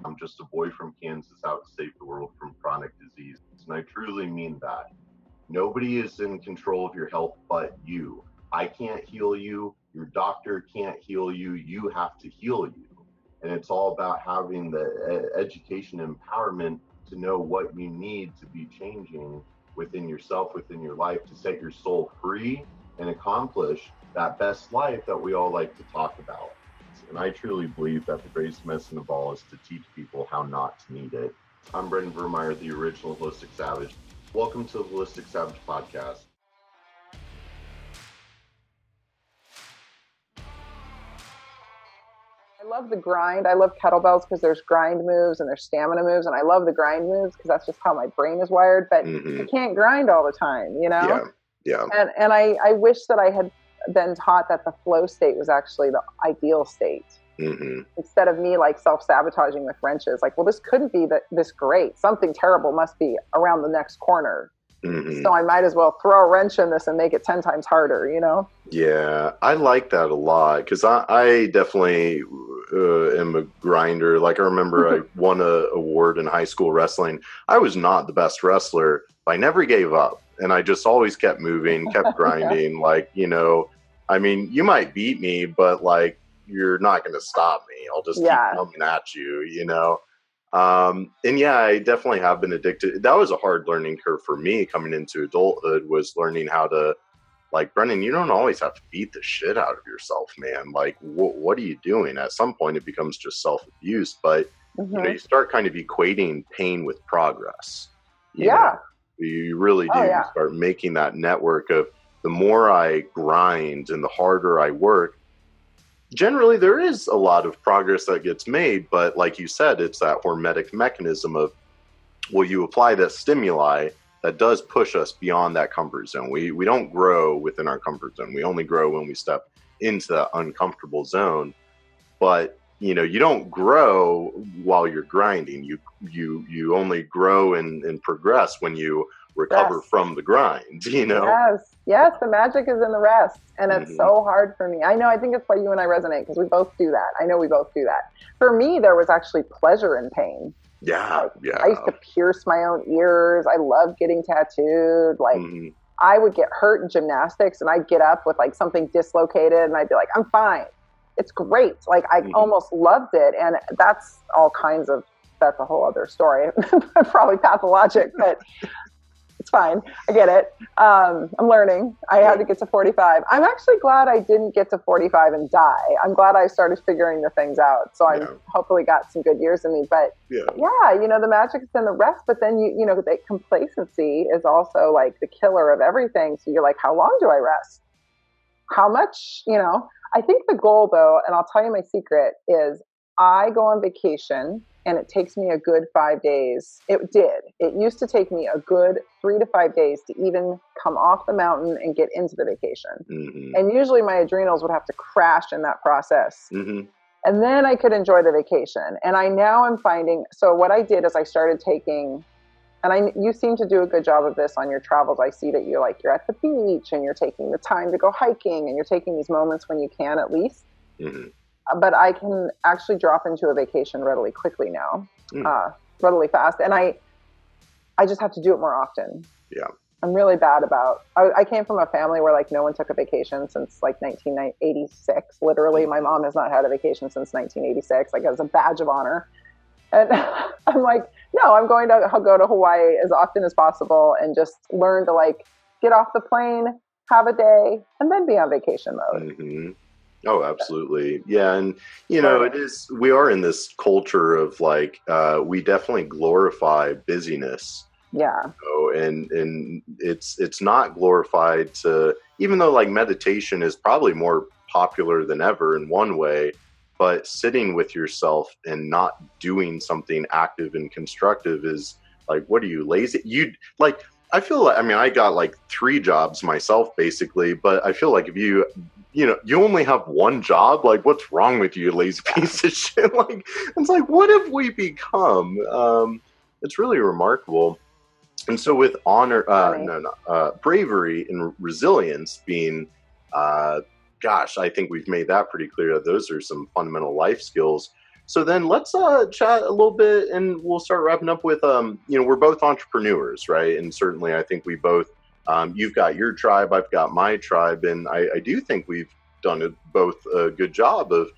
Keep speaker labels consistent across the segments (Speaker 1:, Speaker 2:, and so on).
Speaker 1: I'm just a boy from Kansas out to save the world from chronic disease. And I truly mean that. Nobody is in control of your health but you. I can't heal you. Your doctor can't heal you. You have to heal you. And it's all about having the education and empowerment to know what you need to be changing within yourself, within your life, to set your soul free and accomplish that best life that we all like to talk about. And I truly believe that the greatest medicine of all is to teach people how not to need it. I'm Brendan Vermeyer, the original Holistic Savage. Welcome to the Holistic Savage Podcast.
Speaker 2: I love the grind. I love kettlebells because there's grind moves and there's stamina moves. And I love the grind moves because that's just how my brain is wired. But I can't grind all the time, you know?
Speaker 1: Yeah.
Speaker 2: And I wish that I had been taught that the flow state was actually the ideal state. Instead of me like self-sabotaging with wrenches. Like, well, this couldn't be this great. Something terrible must be around the next corner. So I might as well throw a wrench in this and make it 10 times harder, you know?
Speaker 1: Yeah, I like that a lot because I definitely am a grinder. Like I remember I won an award in high school wrestling. I was not the best wrestler, but I never gave up. And I just always kept moving, kept grinding. Like, you know, I mean, you might beat me, but like, you're not going to stop me. I'll just keep coming at you, you know? And yeah, I definitely have been addicted. That was a hard learning curve for me coming into adulthood, was learning how to, like, Brendan, you don't always have to beat the shit out of yourself, man. Like, what are you doing? At some point it becomes just self-abuse, but you know, you start kind of equating pain with progress. You know? You really do. You start making that network of the more I grind and the harder I work, generally there is a lot of progress that gets made, but like you said, it's that hormetic mechanism of, well, you apply that stimuli that does push us beyond that comfort zone. We don't grow within our comfort zone. We only grow when we step into that uncomfortable zone. But you know, you don't grow while you're grinding. You only grow and progress when you recover from the grind, you know?
Speaker 2: Yes, the magic is in the rest. And it's so hard for me. I know, I think it's why you and I resonate, because we both do that. I know we both do that. For me, there was actually pleasure in pain. I used to pierce my own ears. I love getting tattooed. Like, I would get hurt in gymnastics and I'd get up with like something dislocated and I'd be like, I'm fine. It's great. Like, I almost loved it. And that's all kinds of, that's a whole other story. Probably pathologic, but it's fine. I get it. I'm learning. I had to get to 45. I'm actually glad I didn't get to 45 and die. I'm glad I started figuring the things out. So I hopefully got some good years in me. But you know, the magic is in the rest. But then, you know, the complacency is also like the killer of everything. So you're like, how long do I rest? How much, you know? I think the goal, though, and I'll tell you my secret, is I go on vacation and it takes me a good 5 days. It used to take me a good 3 to 5 days to even come off the mountain and get into the vacation. And usually my adrenals would have to crash in that process. And then I could enjoy the vacation. And now I'm finding, so what I did is I started taking, and you seem to do a good job of this on your travels. I see that you're at the beach and you're taking the time to go hiking and you're taking these moments when you can, at least. But I can actually drop into a vacation readily quickly now, readily fast. And I just have to do it more often. I'm really bad about, I came from a family where like no one took a vacation since like 1986. Literally, my mom has not had a vacation since 1986. Like, as a badge of honor. And I'm like, no, I'm going to go to Hawaii as often as possible and just learn to like get off the plane, have a day, and then be on vacation mode.
Speaker 1: Oh, absolutely. Yeah. And, you know, we are in this culture of like, we definitely glorify busyness. You know, and it's not glorified to, even though like meditation is probably more popular than ever in one way, but sitting with yourself and not doing something active and constructive is like, what are you, lazy? I feel like, I mean, I got like 3 jobs myself basically, but I feel like if you only have one job, like, what's wrong with you, lazy piece of shit? Like, it's like, what have we become? It's really remarkable. And so with bravery and resilience being, I think we've made that pretty clear that those are some fundamental life skills. So then let's chat a little bit, and we'll start wrapping up with, we're both entrepreneurs, right? And certainly I think we both, you've got your tribe, I've got my tribe, and I do think we've done both a good job of,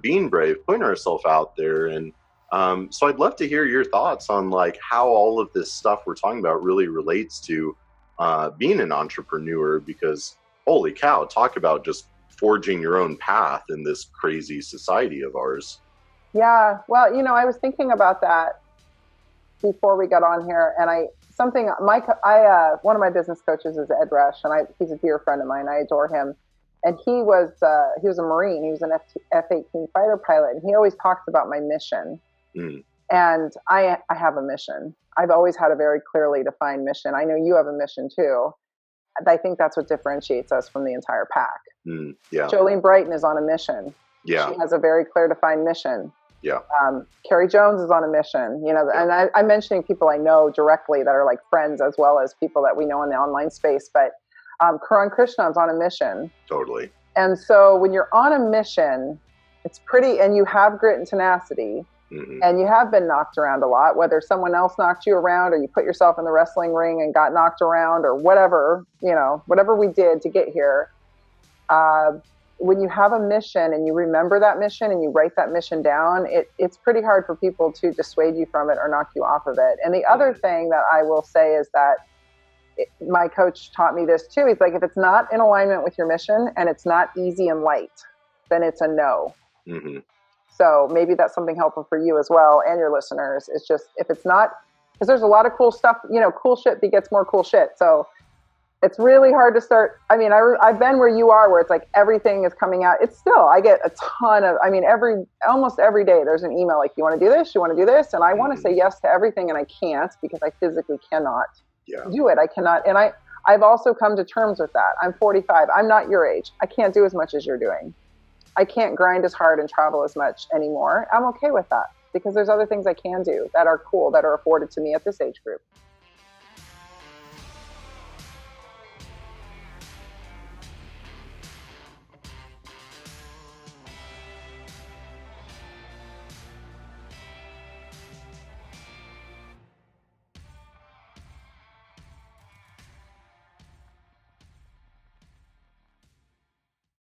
Speaker 1: being brave, putting ourselves out there. And so I'd love to hear your thoughts on like how all of this stuff we're talking about really relates to being an entrepreneur, because holy cow, talk about just forging your own path in this crazy society of ours.
Speaker 2: Yeah, well, I was thinking about that before we got on here, and one of my business coaches is Ed Rush, and he's a dear friend of mine. I adore him, and he was a Marine. He was an F-18 fighter pilot, and he always talks about my mission. And I have a mission. I've always had a very clearly defined mission. I know you have a mission too. I think that's what differentiates us from the entire pack.
Speaker 1: Yeah.
Speaker 2: Jolene Brighton is on a mission.
Speaker 1: Yeah.
Speaker 2: She has a very clear defined mission.
Speaker 1: Yeah.
Speaker 2: Carrie Jones is on a mission, and I'm mentioning people I know directly that are like friends as well as people that we know in the online space. But Karan Krishnan's on a mission.
Speaker 1: Totally.
Speaker 2: And so when you're on a mission, it's pretty, and you have grit and tenacity, and you have been knocked around a lot, whether someone else knocked you around or you put yourself in the wrestling ring and got knocked around or whatever, whatever we did to get here. When you have a mission and you remember that mission and you write that mission down, it's pretty hard for people to dissuade you from it or knock you off of it. And the other thing that I will say is that my coach taught me this too. He's like, if it's not in alignment with your mission and it's not easy and light, then it's a no. So maybe that's something helpful for you as well and your listeners. It's just, if it's not, because there's a lot of cool stuff, cool shit begets more cool shit. So it's really hard to start. I mean, I've been where you are, where it's like everything is coming out. It's still, I get a ton of, almost every day there's an email like, you want to do this? You want to do this? And I want to say yes to everything, and I can't because I physically cannot do it. I cannot. And I've also come to terms with that. I'm 45. I'm not your age. I can't do as much as you're doing. I can't grind as hard and travel as much anymore. I'm okay with that because there's other things I can do that are cool, that are afforded to me at this age group.